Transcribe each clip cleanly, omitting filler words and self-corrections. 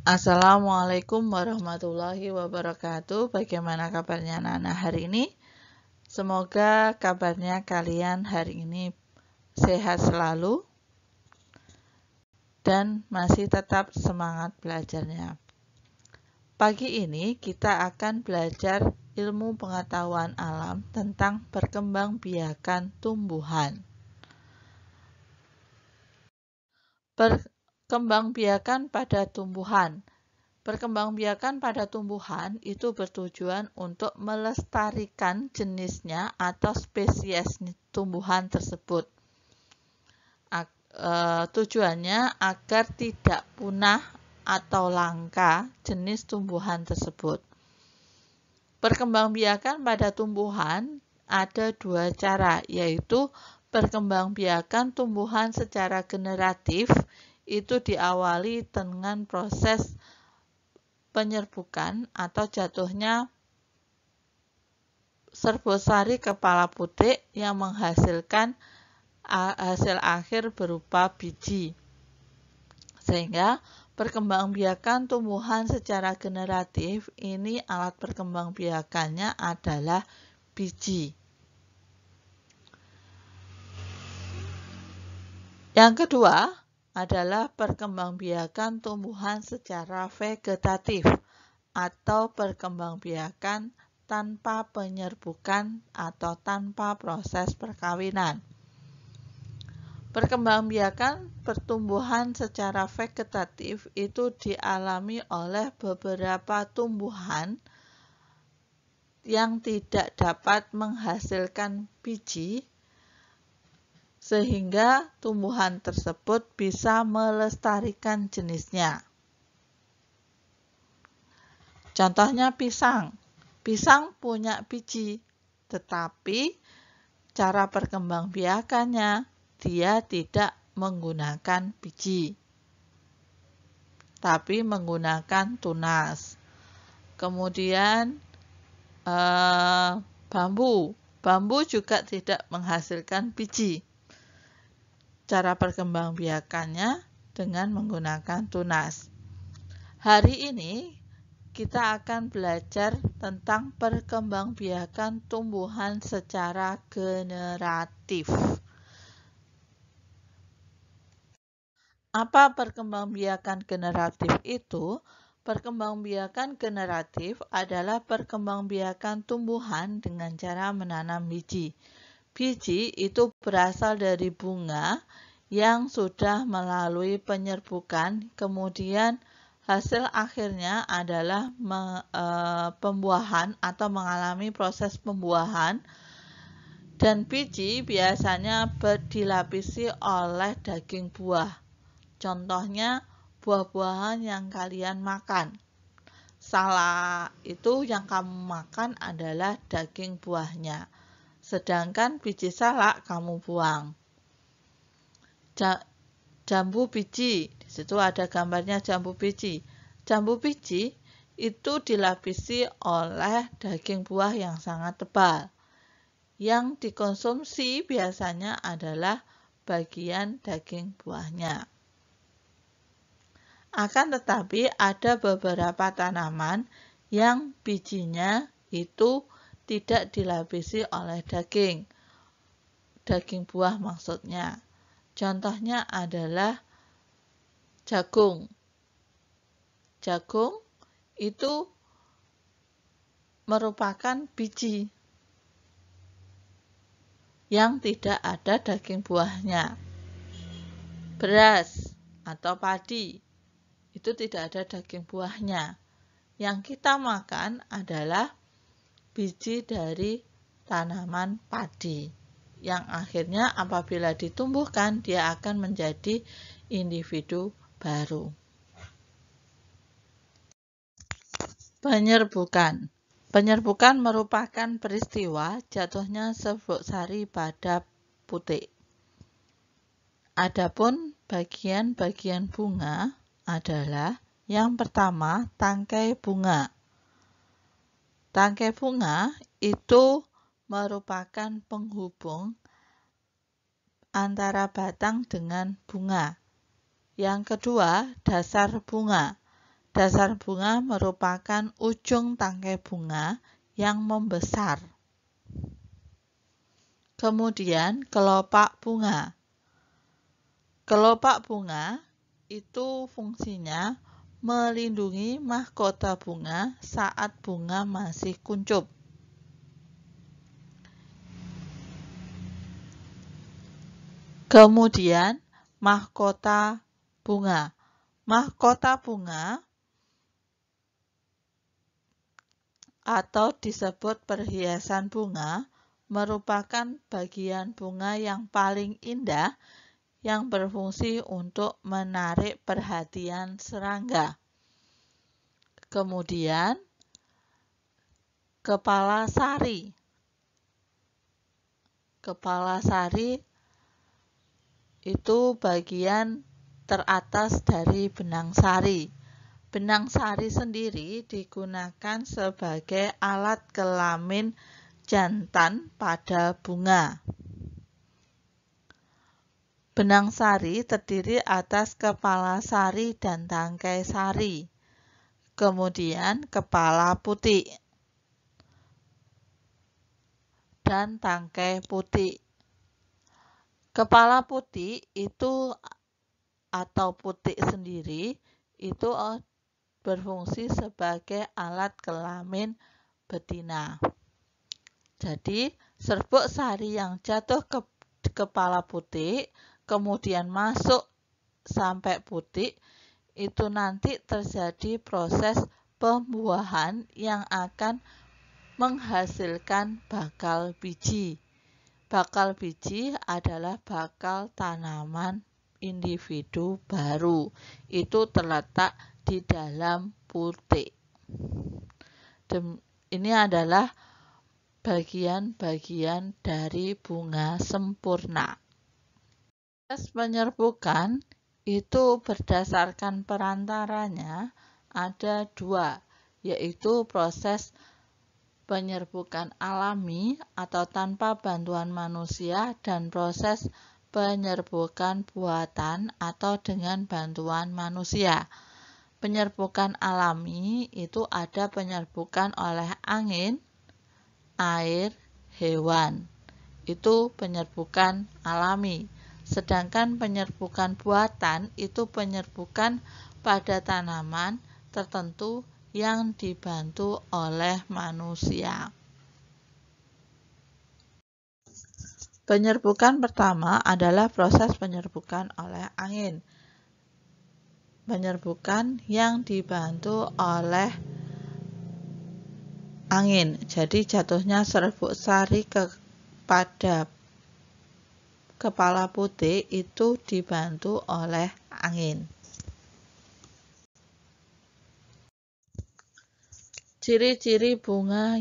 Assalamualaikum warahmatullahi wabarakatuh. Bagaimana kabarnya Nana hari ini? Semoga kabarnya kalian hari ini sehat selalu dan masih tetap semangat belajarnya. Pagi ini kita akan belajar ilmu pengetahuan alam tentang perkembangbiakan tumbuhan. Perkembangbiakan pada tumbuhan. Perkembangbiakan pada tumbuhan itu bertujuan untuk melestarikan jenisnya atau spesies tumbuhan tersebut. Tujuannya agar tidak punah atau langka jenis tumbuhan tersebut. Perkembangbiakan pada tumbuhan ada dua cara, yaitu perkembangbiakan tumbuhan secara generatif, itu diawali dengan proses penyerbukan atau jatuhnya serbosari kepala putik yang menghasilkan hasil akhir berupa biji. Sehingga perkembangbiakan tumbuhan secara generatif ini alat perkembangbiakannya adalah biji. Yang kedua adalah perkembangbiakan tumbuhan secara vegetatif atau perkembangbiakan tanpa penyerbukan atau tanpa proses perkawinan. Perkembangbiakan pertumbuhan secara vegetatif itu dialami oleh beberapa tumbuhan yang tidak dapat menghasilkan biji, sehingga tumbuhan tersebut bisa melestarikan jenisnya. Contohnya pisang. Pisang punya biji, tetapi cara perkembangbiakannya dia tidak menggunakan biji, tapi menggunakan tunas. Kemudian bambu juga tidak menghasilkan biji. Cara perkembangbiakannya dengan menggunakan tunas. Hari ini kita akan belajar tentang perkembangbiakan tumbuhan secara generatif. Apa perkembangbiakan generatif itu? Perkembangbiakan generatif adalah perkembangbiakan tumbuhan dengan cara menanam biji. Biji itu berasal dari bunga yang sudah melalui penyerbukan, kemudian hasil akhirnya adalah pembuahan atau mengalami proses pembuahan, dan biji biasanya dilapisi oleh daging buah. Contohnya buah-buahan yang kalian makan. Salak itu yang kamu makan adalah daging buahnya, sedangkan biji salak kamu buang. Jambu biji, di situ ada gambarnya jambu biji. Jambu biji itu dilapisi oleh daging buah yang sangat tebal. Yang dikonsumsi biasanya adalah bagian daging buahnya. Akan tetapi ada beberapa tanaman yang bijinya itu tidak dilapisi oleh daging buah maksudnya. Contohnya adalah jagung. Jagung itu merupakan biji yang tidak ada daging buahnya. Beras atau padi itu tidak ada daging buahnya. Yang kita makan adalah biji dari tanaman padi, yang akhirnya apabila ditumbuhkan dia akan menjadi individu baru. Penyerbukan. Penyerbukan merupakan peristiwa jatuhnya serbuk sari pada putik. Adapun bagian-bagian bunga adalah yang pertama tangkai bunga. Tangkai bunga itu merupakan penghubung antara batang dengan bunga. Yang kedua, dasar bunga. Dasar bunga merupakan ujung tangkai bunga yang membesar. Kemudian kelopak bunga. Kelopak bunga itu fungsinya melindungi mahkota bunga saat bunga masih kuncup. Kemudian mahkota bunga. Mahkota bunga atau disebut perhiasan bunga merupakan bagian bunga yang paling indah yang berfungsi untuk menarik perhatian serangga. Kemudian kepala sari. Kepala sari itu bagian teratas dari benang sari. Benang sari sendiri digunakan sebagai alat kelamin jantan pada bunga. Benang sari terdiri atas kepala sari dan tangkai sari. Kemudian kepala putih dan tangkai putih. Kepala putih itu atau putih sendiri itu berfungsi sebagai alat kelamin betina. Jadi, serbuk sari yang jatuh ke kepala putih, kemudian masuk sampai putih, itu nanti terjadi proses pembuahan yang akan menghasilkan bakal biji. Bakal biji adalah bakal tanaman individu baru. Itu terletak di dalam putih. Ini adalah bagian-bagian dari bunga sempurna. Proses penyerbukan itu berdasarkan perantaranya ada dua, yaitu proses penyerbukan alami atau tanpa bantuan manusia dan proses penyerbukan buatan atau dengan bantuan manusia. Penyerbukan alami itu ada penyerbukan oleh angin, air, hewan. Itu penyerbukan alami. Sedangkan penyerbukan buatan itu penyerbukan pada tanaman tertentu yang dibantu oleh manusia. Penyerbukan pertama adalah proses penyerbukan oleh angin. Penyerbukan yang dibantu oleh angin. Jadi jatuhnya serbuk sari kepada kepala putih itu dibantu oleh angin. Ciri-ciri bunga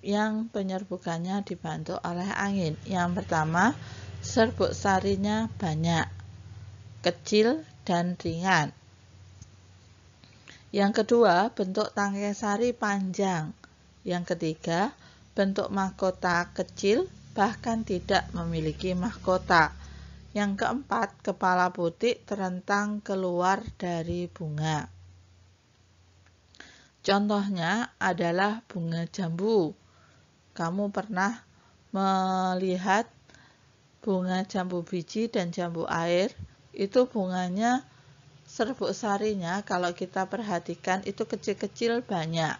yang penyerbukannya dibantu oleh angin. Yang pertama, serbuk sarinya banyak, kecil, dan ringan. Yang kedua, bentuk tangkai sari panjang. Yang ketiga, bentuk mahkota kecil, bahkan tidak memiliki mahkota. Yang keempat, kepala putih terentang keluar dari bunga. Contohnya adalah bunga jambu. Kamu pernah melihat bunga jambu biji dan jambu air? Itu bunganya, serbuk sarinya kalau kita perhatikan itu kecil-kecil banyak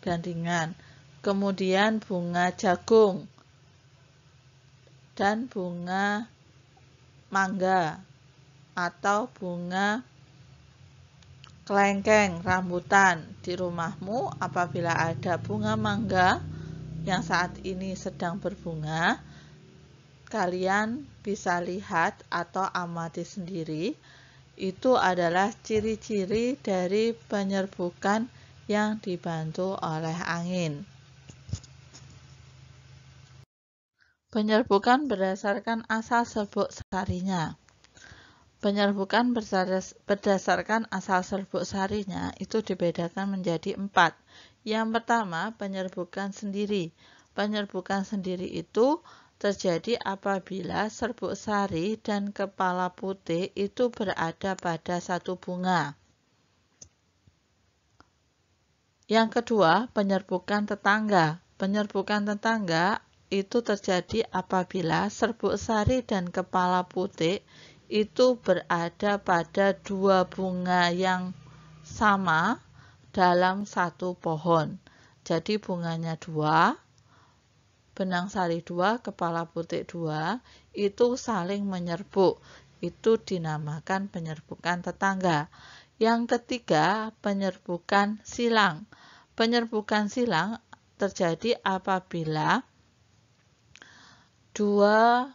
dan ringan. Kemudian bunga jagung dan bunga mangga atau bunga kelengkeng rambutan. Di rumahmu apabila ada bunga mangga yang saat ini sedang berbunga, kalian bisa lihat atau amati sendiri. Itu adalah ciri-ciri dari penyerbukan yang dibantu oleh angin. Penyerbukan berdasarkan asal serbuk sarinya. Penyerbukan berdasarkan asal serbuk sarinya itu dibedakan menjadi 4. Yang pertama, penyerbukan sendiri. Penyerbukan sendiri itu terjadi apabila serbuk sari dan kepala putih itu berada pada satu bunga. Yang kedua, penyerbukan tetangga. Penyerbukan tetangga itu terjadi apabila serbuk sari dan kepala putik itu berada pada dua bunga yang sama dalam satu pohon. Jadi bunganya dua, benang sari 2, kepala putik 2, itu saling menyerbuk. Itu dinamakan penyerbukan tetangga. Yang ketiga, penyerbukan silang. Penyerbukan silang terjadi apabila dua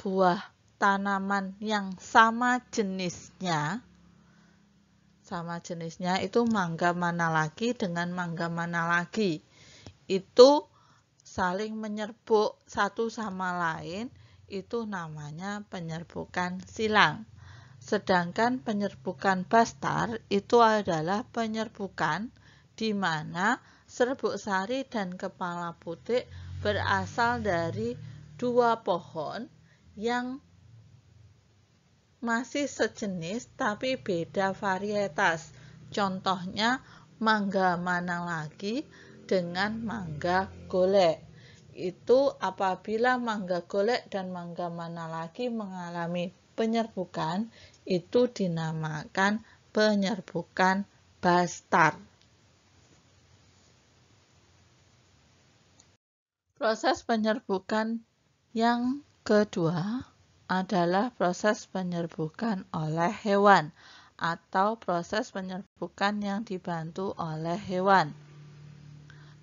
buah tanaman yang sama jenisnya itu mangga mana lagi dengan mangga mana lagi. Itu saling menyerbuk satu sama lain, itu namanya penyerbukan silang. Sedangkan penyerbukan bastar itu adalah penyerbukan di mana serbuk sari dan kepala putik berasal dari dua pohon yang masih sejenis tapi beda varietas. Contohnya mangga mana lagi dengan mangga golek. Itu apabila mangga golek dan mangga mana lagi mengalami penyerbukan, itu dinamakan penyerbukan bastar. Proses penyerbukan yang kedua adalah proses penyerbukan oleh hewan atau proses penyerbukan yang dibantu oleh hewan.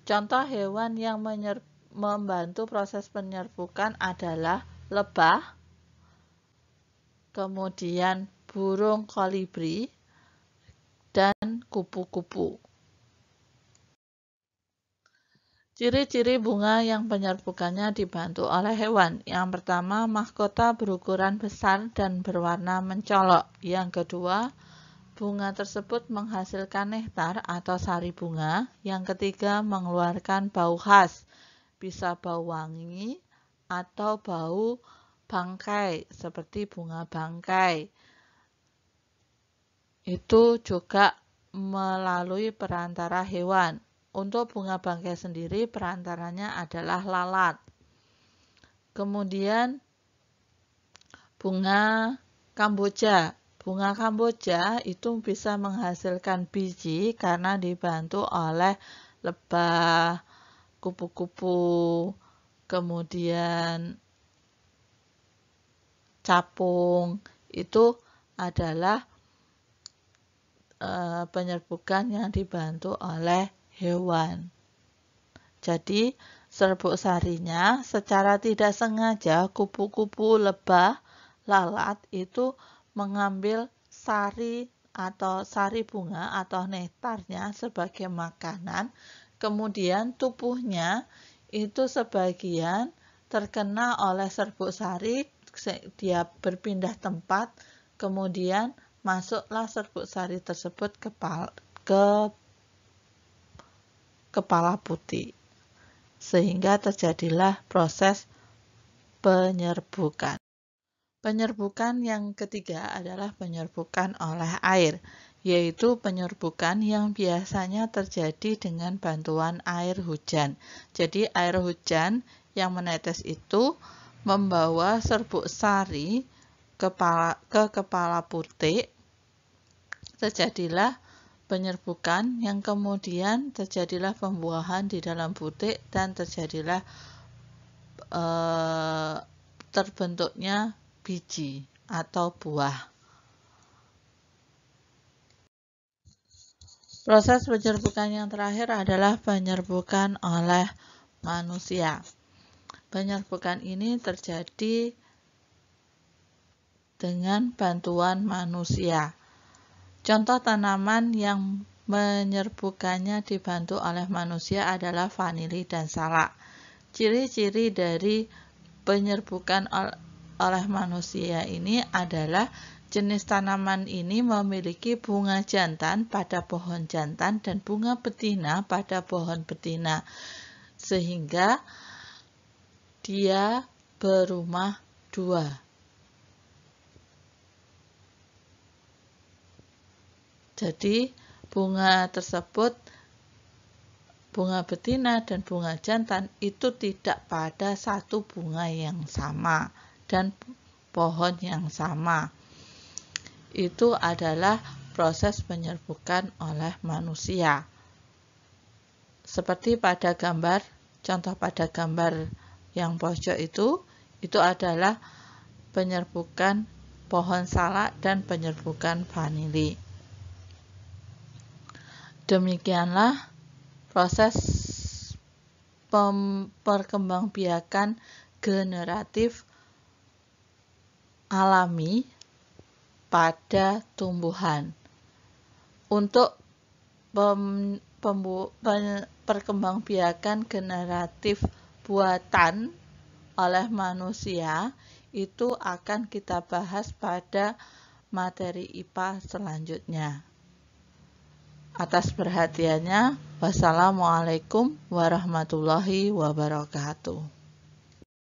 Contoh hewan yang membantu proses penyerbukan adalah lebah, kemudian burung kolibri, dan kupu-kupu. Ciri-ciri bunga yang penyerbukannya dibantu oleh hewan. Yang pertama, mahkota berukuran besar dan berwarna mencolok. Yang kedua, bunga tersebut menghasilkan nektar atau sari bunga. Yang ketiga, mengeluarkan bau khas. Bisa bau wangi atau bau bangkai, seperti bunga bangkai. Itu juga melalui perantara hewan. Untuk bunga bangkai sendiri perantaranya adalah lalat. Kemudian bunga kamboja. Bunga kamboja itu bisa menghasilkan biji karena dibantu oleh lebah, kupu-kupu, kemudian capung. Itu adalah penyerbukan yang dibantu oleh hewan. Jadi, serbuk sarinya secara tidak sengaja kupu-kupu, lebah, lalat itu mengambil sari atau sari bunga atau nektarnya sebagai makanan. Kemudian tubuhnya itu sebagian terkena oleh serbuk sari, dia berpindah tempat, kemudian masuklah serbuk sari tersebut ke kepala putik, sehingga terjadilah proses penyerbukan. Penyerbukan yang ketiga adalah penyerbukan oleh air, yaitu penyerbukan yang biasanya terjadi dengan bantuan air hujan. Jadi air hujan yang menetes itu membawa serbuk sari ke kepala putik, terjadilah penyerbukan yang kemudian terjadilah pembuahan di dalam putik dan terjadilah terbentuknya biji atau buah. Proses penyerbukan yang terakhir adalah penyerbukan oleh manusia. Penyerbukan ini terjadi dengan bantuan manusia. Contoh tanaman yang menyerbukannya dibantu oleh manusia adalah vanili dan salak. Ciri-ciri dari penyerbukan oleh manusia ini adalah jenis tanaman ini memiliki bunga jantan pada pohon jantan dan bunga betina pada pohon betina, sehingga dia berumah dua. Jadi bunga tersebut, bunga betina dan bunga jantan itu tidak pada satu bunga yang sama dan pohon yang sama. Itu adalah proses penyerbukan oleh manusia. Seperti pada gambar, contoh pada gambar yang pojok itu adalah penyerbukan pohon salak dan penyerbukan vanili. Demikianlah proses perkembangbiakan generatif alami pada tumbuhan. Untuk perkembangbiakan generatif buatan oleh manusia itu akan kita bahas pada materi IPA selanjutnya. Atas perhatiannya, wassalamualaikum warahmatullahi wabarakatuh.